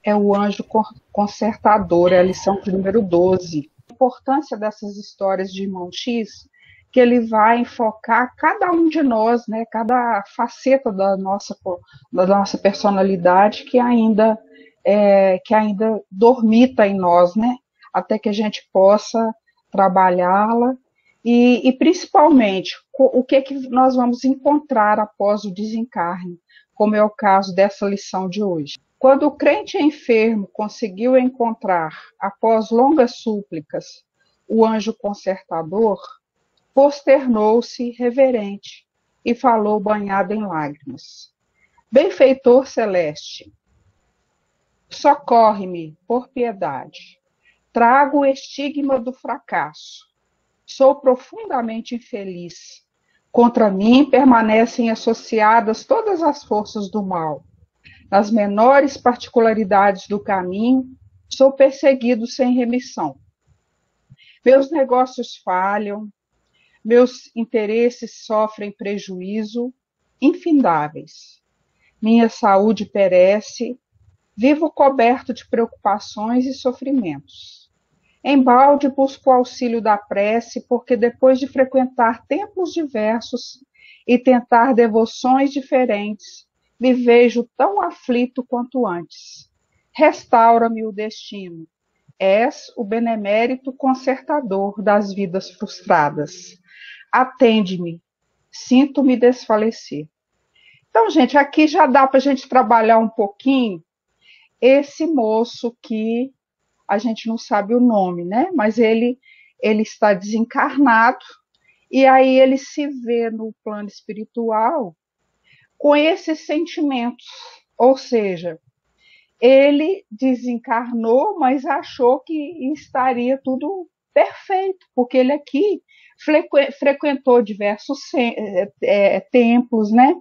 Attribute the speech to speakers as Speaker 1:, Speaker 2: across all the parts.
Speaker 1: É o anjo consertador, é a lição de número 12. A importância dessas histórias de irmão X, que ele vai enfocar cada um de nós, né, cada faceta da nossa personalidade que ainda dormita em nós, né, até que a gente possa trabalhá-la e principalmente o que nós vamos encontrar após o desencarne, como é o caso dessa lição de hoje. Quando o crente enfermo conseguiu encontrar, após longas súplicas, o anjo consertador, posternou-se reverente e falou banhado em lágrimas. Benfeitor celeste, socorre-me por piedade. Trago o estigma do fracasso. Sou profundamente infeliz. Contra mim permanecem associadas todas as forças do mal. Nas menores particularidades do caminho, sou perseguido sem remissão. Meus negócios falham, meus interesses sofrem prejuízo infindáveis. Minha saúde perece, vivo coberto de preocupações e sofrimentos. Embalde busco o auxílio da prece, porque depois de frequentar templos diversos e tentar devoções diferentes, me vejo tão aflito quanto antes. Restaura-me o destino. És o benemérito consertador das vidas frustradas. Atende-me. Sinto-me desfalecer. Então, gente, aqui já dá para a gente trabalhar um pouquinho esse moço que a gente não sabe o nome, né? Mas ele está desencarnado e aí ele se vê no plano espiritual com esses sentimentos, ou seja, ele desencarnou, mas achou que estaria tudo perfeito, porque ele aqui frequentou diversos templos, né?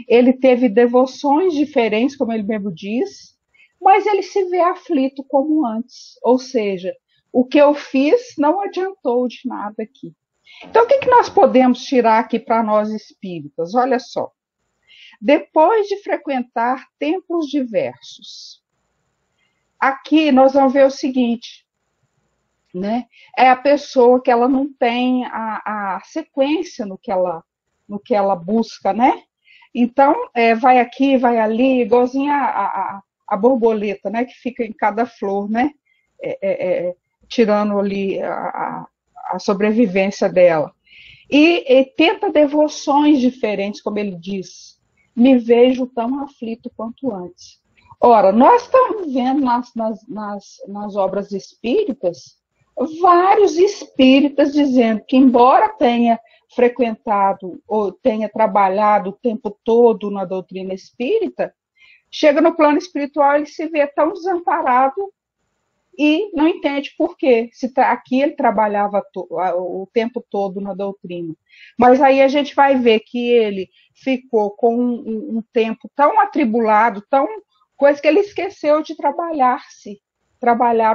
Speaker 1: Ele teve devoções diferentes, como ele mesmo diz, mas ele se vê aflito como antes, ou seja, o que eu fiz não adiantou de nada aqui. Então, o que nós podemos tirar aqui para nós espíritas? Olha só. Depois de frequentar templos diversos, aqui nós vamos ver o seguinte, né? É a pessoa que ela não tem a sequência no que ela busca, né? Então, vai aqui, vai ali, igualzinho a borboleta, né? Que fica em cada flor, né? Tirando ali a sobrevivência dela. E tenta devoções diferentes, como ele diz. Me vejo tão aflito quanto antes. Ora, nós estamos vendo nas obras espíritas vários espíritas dizendo que, embora tenha frequentado ou tenha trabalhado o tempo todo na doutrina espírita, chega no plano espiritual ele se vê tão desamparado e não entende por quê. Aqui ele trabalhava o tempo todo na doutrina. Mas aí a gente vai ver que ele ficou com um tempo tão atribulado, coisa que ele esqueceu de trabalhar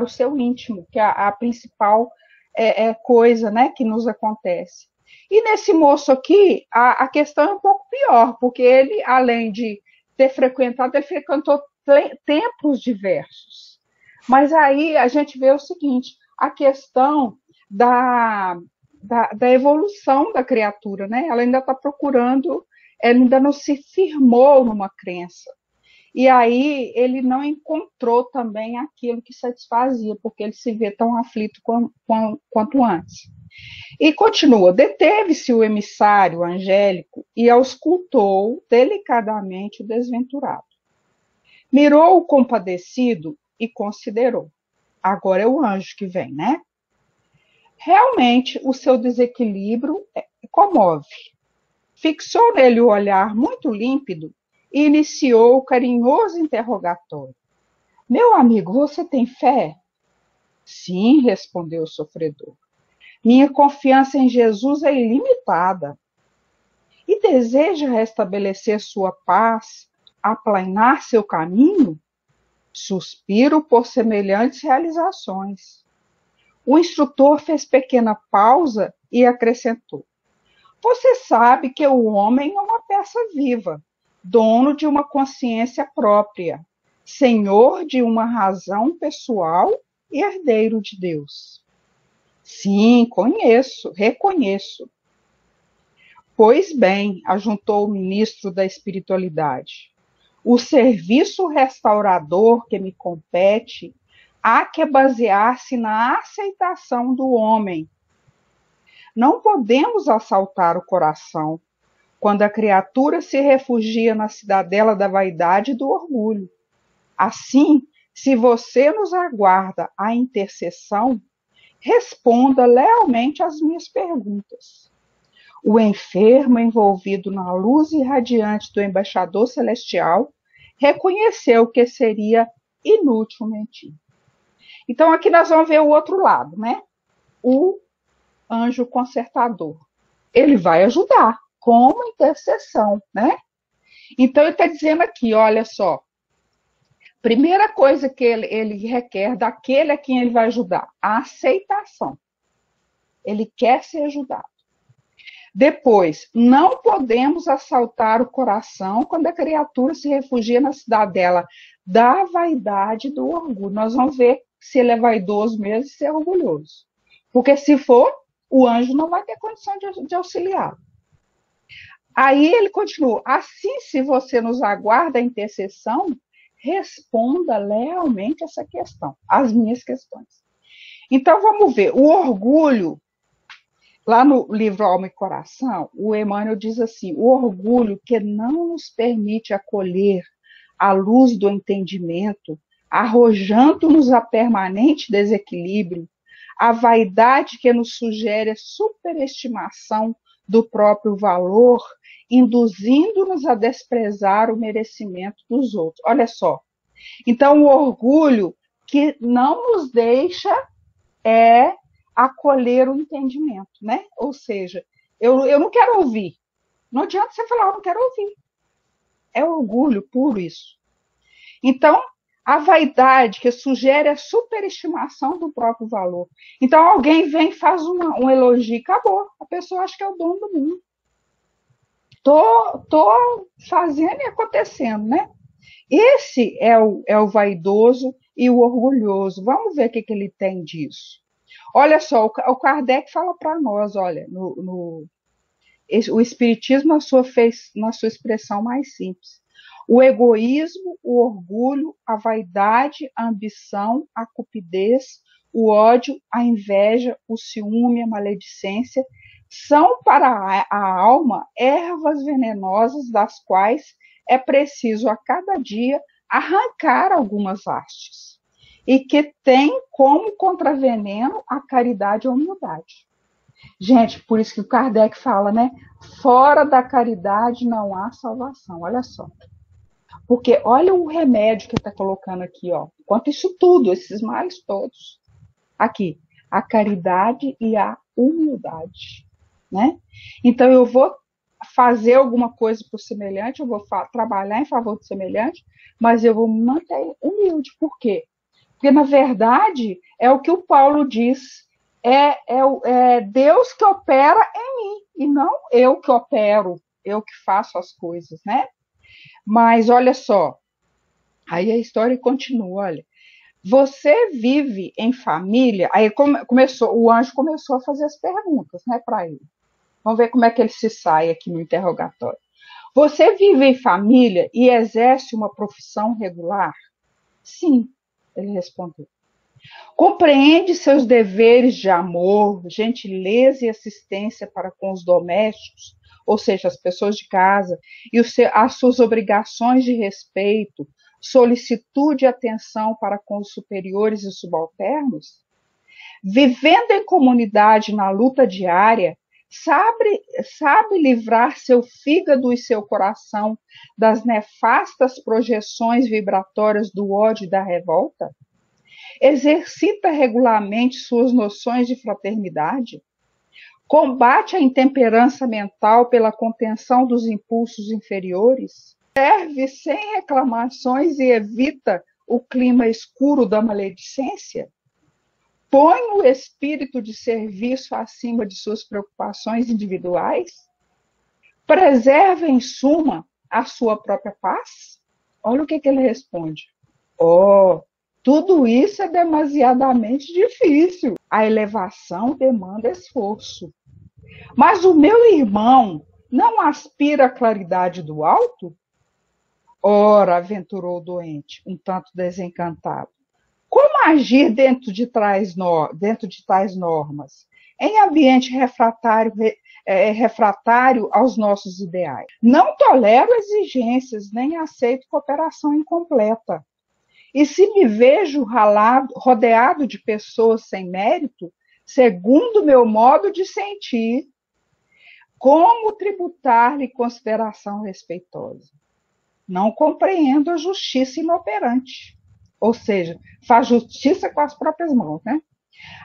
Speaker 1: o seu íntimo, que é a principal coisa, né, que nos acontece. E nesse moço aqui, a questão é um pouco pior, porque ele, além de ter frequentado, ele frequentou templos diversos. Mas aí a gente vê o seguinte, a questão da evolução da criatura, né? Ela ainda está procurando, ela ainda não se firmou numa crença. E aí ele não encontrou também aquilo que satisfazia, porque ele se vê tão aflito quanto antes. E continua, deteve-se o emissário angélico e auscultou delicadamente o desventurado. Mirou o compadecido e considerou. Agora é o anjo que vem, né? Realmente, o seu desequilíbrio comove. Fixou nele o olhar muito límpido e iniciou o carinhoso interrogatório. Meu amigo, você tem fé? Sim, respondeu o sofredor. Minha confiança em Jesus é ilimitada. E deseja restabelecer sua paz, aplanar seu caminho? Suspiro por semelhantes realizações. O instrutor fez pequena pausa e acrescentou. Você sabe que o homem é uma peça viva, dono de uma consciência própria. senhor de uma razão pessoal e herdeiro de Deus. Sim, conheço, reconheço. Pois bem, ajuntou o ministro da espiritualidade, o serviço restaurador que me compete há que basear-se na aceitação do homem. Não podemos assaltar o coração quando a criatura se refugia na cidadela da vaidade e do orgulho. Assim, se você nos aguarda a intercessão, responda lealmente às minhas perguntas. O enfermo, envolvido na luz irradiante do embaixador celestial, reconheceu que seria inútil mentir. Então, aqui nós vamos ver o outro lado, né? O anjo consertador. Ele vai ajudar, como intercessão, né? Então, ele está dizendo aqui, olha só, primeira coisa que ele requer daquele a quem ele vai ajudar, a aceitação. Ele quer ser ajudado. Depois, não podemos assaltar o coração quando a criatura se refugia na cidadela da vaidade e do orgulho. Nós vamos ver se ele é vaidoso mesmo e se é orgulhoso. Porque se for, o anjo não vai ter condição de auxiliar. Aí ele continua, assim se você nos aguarda a intercessão, responda lealmente essa questão, as minhas questões. Então vamos ver, o orgulho, lá no livro Alma e Coração, o Emmanuel diz assim, o orgulho que não nos permite acolher a luz do entendimento, arrojando-nos a permanente desequilíbrio, a vaidade que nos sugere a superestimação do próprio valor, induzindo-nos a desprezar o merecimento dos outros. Olha só. Então, o orgulho que não nos deixa acolher o entendimento, né? Ou seja, eu não quero ouvir. Não adianta você falar, eu não quero ouvir. É orgulho puro isso. Então, a vaidade que sugere a superestimação do próprio valor. Então, alguém vem e faz um elogio e acabou. A pessoa acha que é o dono do mundo. Tô fazendo e acontecendo, né? Esse é o vaidoso e o orgulhoso. Vamos ver o que ele tem disso. Olha só, o Kardec fala para nós, olha, o Espiritismo na sua expressão mais simples. O egoísmo, o orgulho, a vaidade, a ambição, a cupidez, o ódio, a inveja, o ciúme, a maledicência, são para a alma ervas venenosas das quais é preciso a cada dia arrancar algumas hastes, e que tem como contraveneno a caridade e a humildade. Gente, por isso que o Kardec fala, né? Fora da caridade não há salvação. Olha só. Porque olha o remédio que ele está colocando aqui, ó. Quanto isso tudo, esses males todos. Aqui, a caridade e a humildade, né? Então eu vou fazer alguma coisa por semelhante, eu vou trabalhar em favor do semelhante, mas eu vou me manter humilde. Por quê? Porque, na verdade, é o que o Paulo diz, é Deus que opera em mim, e não eu que opero, eu que faço as coisas, né? Mas, olha só, aí a história continua, olha. Você vive em família, aí o anjo começou a fazer as perguntas, né, para ele. Vamos ver como é que ele se sai aqui no interrogatório. Você vive em família e exerce uma profissão regular? Sim, ele respondeu. Compreende seus deveres de amor, gentileza e assistência para com os domésticos, ou seja, as pessoas de casa, e as suas obrigações de respeito, solicitude e atenção para com os superiores e subalternos? Vivendo em comunidade na luta diária, sabe livrar seu fígado e seu coração das nefastas projeções vibratórias do ódio e da revolta? Exercita regularmente suas noções de fraternidade? Combate a intemperança mental pela contenção dos impulsos inferiores? Serve sem reclamações e evita o clima escuro da maledicência? Põe o espírito de serviço acima de suas preocupações individuais? Preserva, em suma, a sua própria paz? Olha o que ele responde. Oh, tudo isso é demasiadamente difícil. A elevação demanda esforço. Mas o meu irmão não aspira à claridade do alto? Ora, aventurou o doente, um tanto desencantado. Como agir dentro de tais normas, em ambiente refratário aos nossos ideais? Não tolero exigências, nem aceito cooperação incompleta. E se me vejo rodeado de pessoas sem mérito, segundo meu modo de sentir, como tributar-lhe consideração respeitosa? Não compreendo a justiça inoperante. Ou seja, faz justiça com as próprias mãos, né?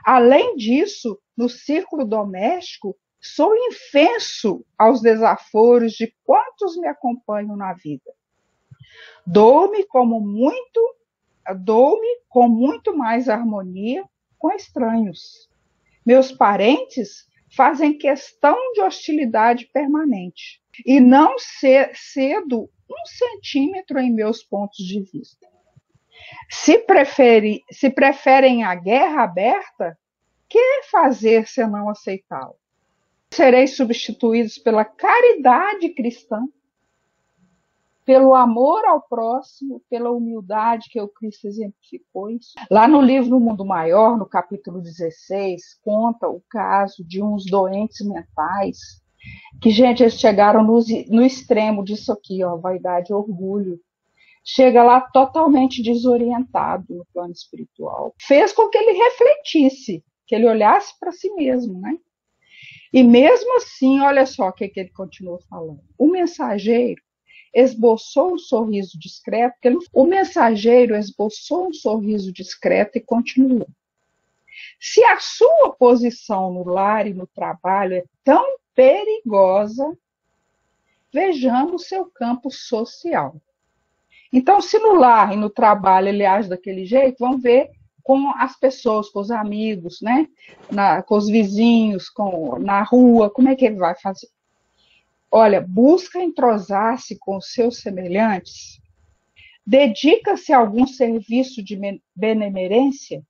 Speaker 1: Além disso, no círculo doméstico, sou infenso aos desaforos de quantos me acompanham na vida. Dou-me com muito mais harmonia com estranhos. Meus parentes fazem questão de hostilidade permanente e não cedo 1 centímetro em meus pontos de vista. Se preferem a guerra aberta, que fazer senão aceitá-la? Sereis substituídos pela caridade cristã, pelo amor ao próximo, pela humildade que o Cristo exemplificou isso. Lá no livro O Mundo Maior, no capítulo 16, conta o caso de uns doentes mentais que, gente, eles chegaram no extremo disso aqui, ó, vaidade e orgulho. Chega lá totalmente desorientado no plano espiritual. Fez com que ele refletisse, que ele olhasse para si mesmo, né? E mesmo assim, olha só o que ele continuou falando. O mensageiro esboçou um sorriso discreto, o mensageiro esboçou um sorriso discreto e continuou. Se a sua posição no lar e no trabalho é tão perigosa, vejamos seu campo social. Então, se no lar e no trabalho ele age daquele jeito, vamos ver com as pessoas, com os amigos, né? Com os vizinhos, na rua, como é que ele vai fazer? Olha, busca entrosar-se com os seus semelhantes, dedica-se a algum serviço de benemerência,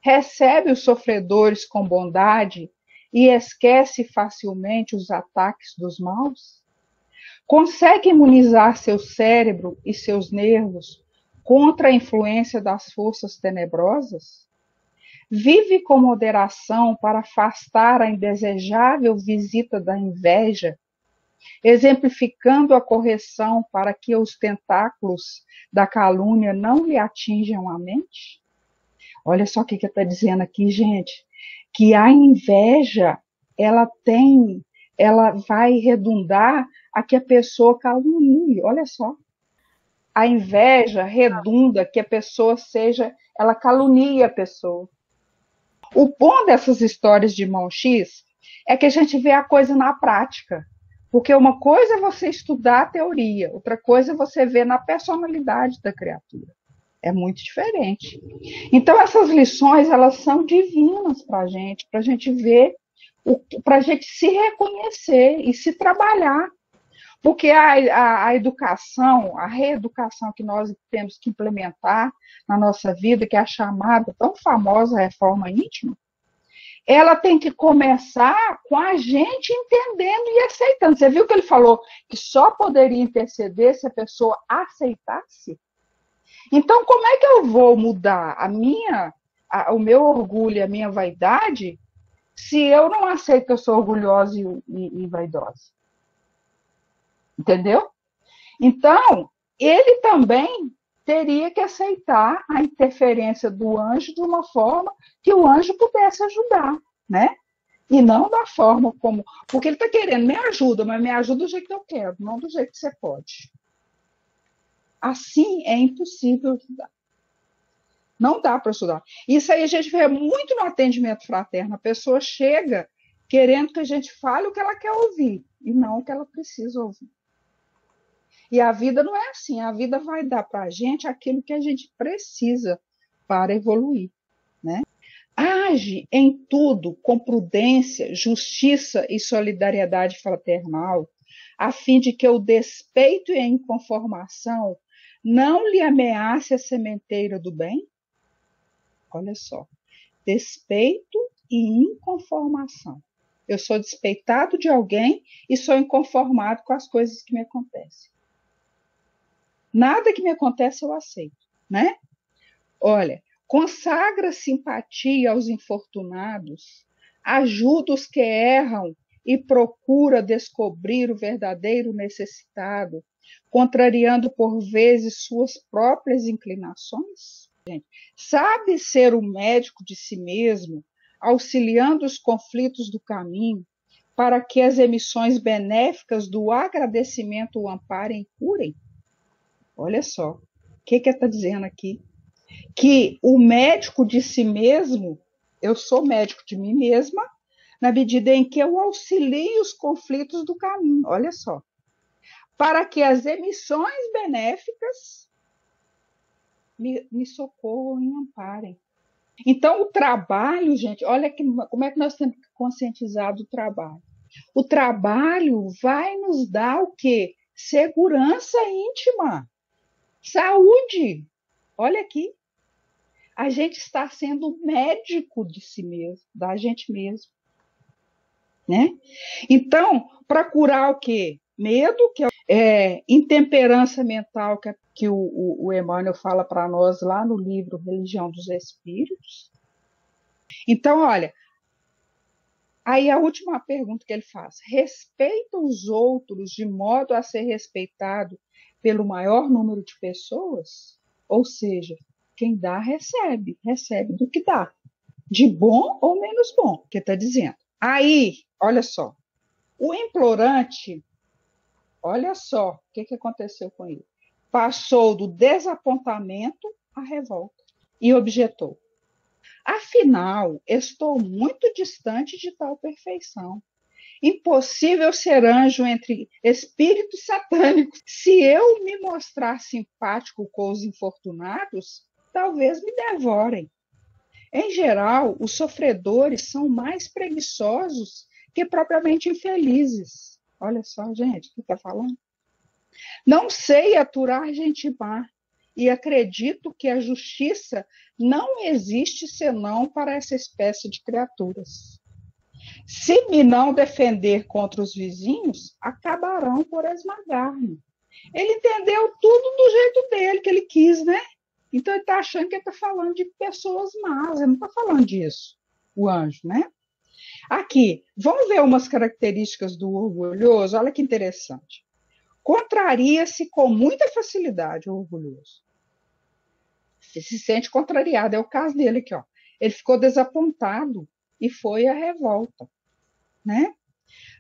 Speaker 1: recebe os sofredores com bondade e esquece facilmente os ataques dos maus? Consegue imunizar seu cérebro e seus nervos contra a influência das forças tenebrosas? Vive com moderação para afastar a indesejável visita da inveja, exemplificando a correção para que os tentáculos da calúnia não lhe atinjam a mente? Olha só o que está dizendo aqui, gente, que a inveja, ela vai redundar a que a pessoa calunie, olha só. A inveja redunda que a pessoa ela calunie a pessoa. O bom dessas histórias de Mão X é que a gente vê a coisa na prática. Porque uma coisa é você estudar a teoria, outra coisa é você ver na personalidade da criatura. É muito diferente. Então, essas lições, elas são divinas para a gente ver, para a gente se reconhecer e se trabalhar. Porque a educação, a reeducação que nós temos que implementar na nossa vida, que é a chamada tão famosa reforma íntima, ela tem que começar com a gente entendendo e aceitando. Você viu que ele falou que só poderia interceder se a pessoa aceitasse? Então, como é que eu vou mudar o meu orgulho e a minha vaidade se eu não aceito que eu sou orgulhosa e vaidosa? Entendeu? Então, ele também teria que aceitar a interferência do anjo de uma forma que o anjo pudesse ajudar, né? E não da forma como... Porque ele está querendo, me ajuda, mas me ajuda do jeito que eu quero, não do jeito que você pode. Assim é impossível ajudar. Não dá para ajudar. Isso aí a gente vê muito no atendimento fraterno. A pessoa chega querendo que a gente fale o que ela quer ouvir e não o que ela precisa ouvir. E a vida não é assim. A vida vai dar para a gente aquilo que a gente precisa para evoluir, né? Age em tudo com prudência, justiça e solidariedade fraternal, a fim de que o despeito e a inconformação não lhe ameace a sementeira do bem? Olha só, despeito e inconformação. Eu sou despeitado de alguém e sou inconformado com as coisas que me acontecem. Nada que me acontece eu aceito, né? Olha, consagra simpatia aos infortunados, ajuda os que erram e procura descobrir o verdadeiro necessitado, contrariando por vezes suas próprias inclinações? Sabe ser o médico de si mesmo, auxiliando os conflitos do caminho, para que as emissões benéficas do agradecimento o amparem e curem? Olha só, o que ele está dizendo aqui? Que o médico de si mesmo, eu sou médico de mim mesma, na medida em que eu auxilio os conflitos do caminho, olha só, para que as emissões benéficas me socorram e amparem. Então, o trabalho, gente, olha como é que nós temos que conscientizar do trabalho. O trabalho vai nos dar o quê? Segurança íntima, saúde. Olha aqui, a gente está sendo médico de si mesmo, da gente mesmo, né? Então, para curar o quê? Medo, que é intemperança mental, que o Emmanuel fala para nós lá no livro Religião dos Espíritos. Então, olha, aí a última pergunta que ele faz: respeita os outros de modo a ser respeitado pelo maior número de pessoas? Ou seja, quem dá, recebe do que dá, de bom ou menos bom, que está dizendo. Aí, olha só, o implorante, olha só o que aconteceu com ele. Passou do desapontamento à revolta e objetou: afinal, estou muito distante de tal perfeição. Impossível ser anjo entre espíritos satânicos. Se eu me mostrar simpático com os infortunados, talvez me devorem. Em geral, os sofredores são mais preguiçosos que propriamente infelizes. Olha só, gente, o que está falando? Não sei aturar gente má e acredito que a justiça não existe senão para essa espécie de criaturas. Se me não defender contra os vizinhos, acabarão por esmagar-me. Ele entendeu tudo do jeito dele, que ele quis, né? Então ele está achando que ele está falando de pessoas más, ele não está falando disso, o anjo, né? Aqui, vamos ver umas características do orgulhoso, olha que interessante. Contraria-se com muita facilidade o orgulhoso. Se sente contrariado, é o caso dele aqui, ó. Ele ficou desapontado e foi à revolta, né?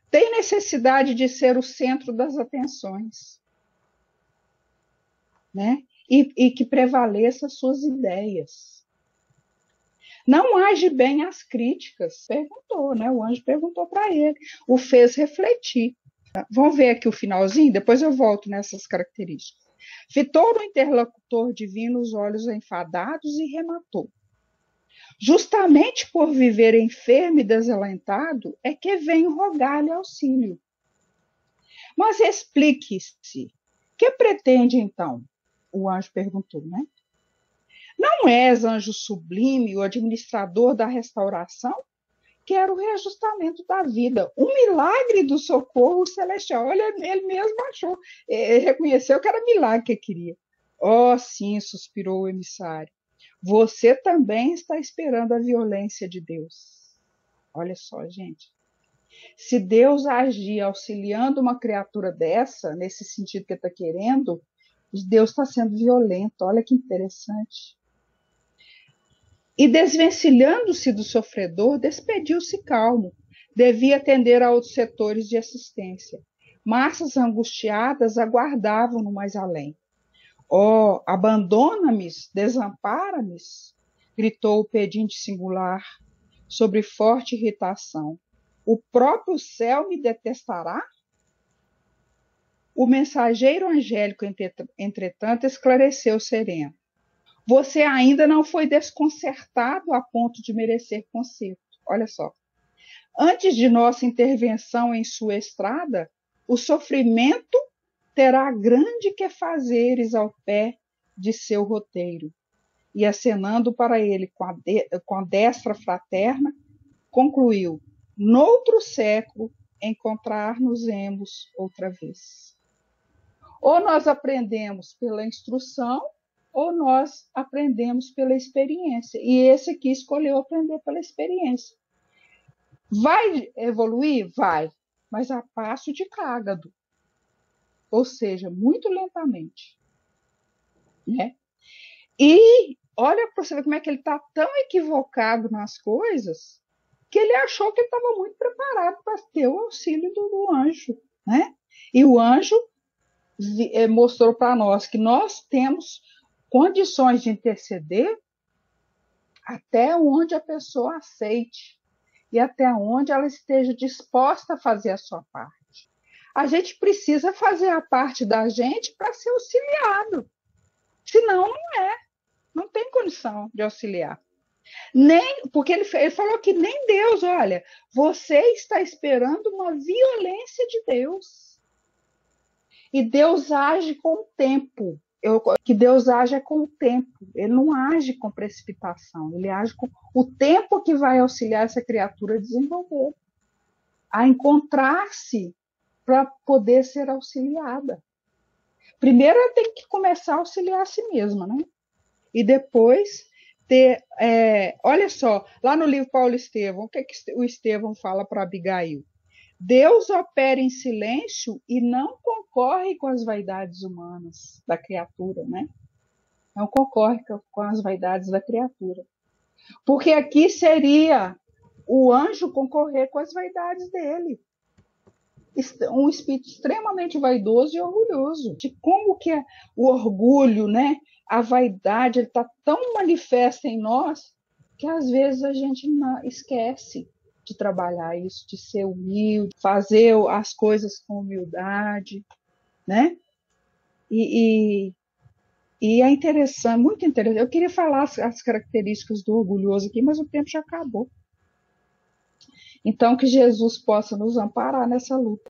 Speaker 1: Tem necessidade de ser o centro das atenções, né? E que prevaleça suas ideias. Não age bem às críticas, perguntou, né? O anjo perguntou para ele, o fez refletir. Vamos ver aqui o finalzinho, depois eu volto nessas características. Fitou no interlocutor divino os olhos enfadados e rematou: justamente por viver enfermo e desalentado é que venho rogar-lhe auxílio. Mas explique-se, que pretende então? O anjo perguntou, né? Não és anjo sublime, o administrador da restauração? Quero o reajustamento da vida, um milagre do socorro celestial. Olha, ele mesmo achou, reconheceu que era milagre que queria. Oh, sim, suspirou o emissário. Você também está esperando a violência de Deus. Olha só, gente. Se Deus agir auxiliando uma criatura dessa, nesse sentido que ele está querendo, Deus está sendo violento. Olha que interessante. E desvencilhando-se do sofredor, despediu-se calmo. Devia atender a outros setores de assistência. Massas angustiadas aguardavam-no mais além. Oh, abandona-me, desampara-me, gritou o pedinte singular, sobre forte irritação. O próprio céu me detestará? O mensageiro angélico, entretanto, esclareceu sereno. Você ainda não foi desconcertado a ponto de merecer conserto. Olha só. Antes de nossa intervenção em sua estrada, o sofrimento terá grande que fazeres ao pé de seu roteiro, e acenando para ele com a destra fraterna, concluiu: noutro século encontrar-nos-emos outra vez. Ou nós aprendemos pela instrução, ou nós aprendemos pela experiência. E esse aqui escolheu aprender pela experiência. Vai evoluir? Vai, mas a passo de cágado, ou seja, muito lentamente. Né? E olha para você ver como é que ele está tão equivocado nas coisas, que ele achou que ele estava muito preparado para ter o auxílio do anjo. Né? E o anjo mostrou para nós que nós temos condições de interceder até onde a pessoa aceite e até onde ela esteja disposta a fazer a sua parte. A gente precisa fazer a parte da gente para ser auxiliado. Senão, não tem condição de auxiliar. Porque ele falou que nem Deus, olha, você está esperando uma violência de Deus. E Deus age com o tempo. Que Deus age com o tempo. Ele não age com precipitação. Ele age com o tempo que vai auxiliar essa criatura a desenvolver, a encontrar-se para poder ser auxiliada. Primeiro ela tem que começar a auxiliar a si mesma, né? E depois ter... olha só, lá no livro Paulo Estevão, o que o Estevão fala para Abigail? Deus opera em silêncio e não concorre com as vaidades humanas da criatura, né? Não concorre com as vaidades da criatura. Porque aqui seria o anjo concorrer com as vaidades dele. Um espírito extremamente vaidoso e orgulhoso. De como que é o orgulho, né? A vaidade, ele está tão manifesta em nós que às vezes a gente esquece de trabalhar isso, de ser humilde, fazer as coisas com humildade, né? E é interessante, muito interessante. Eu queria falar as características do orgulhoso aqui, mas o tempo já acabou. Então, que Jesus possa nos amparar nessa luta.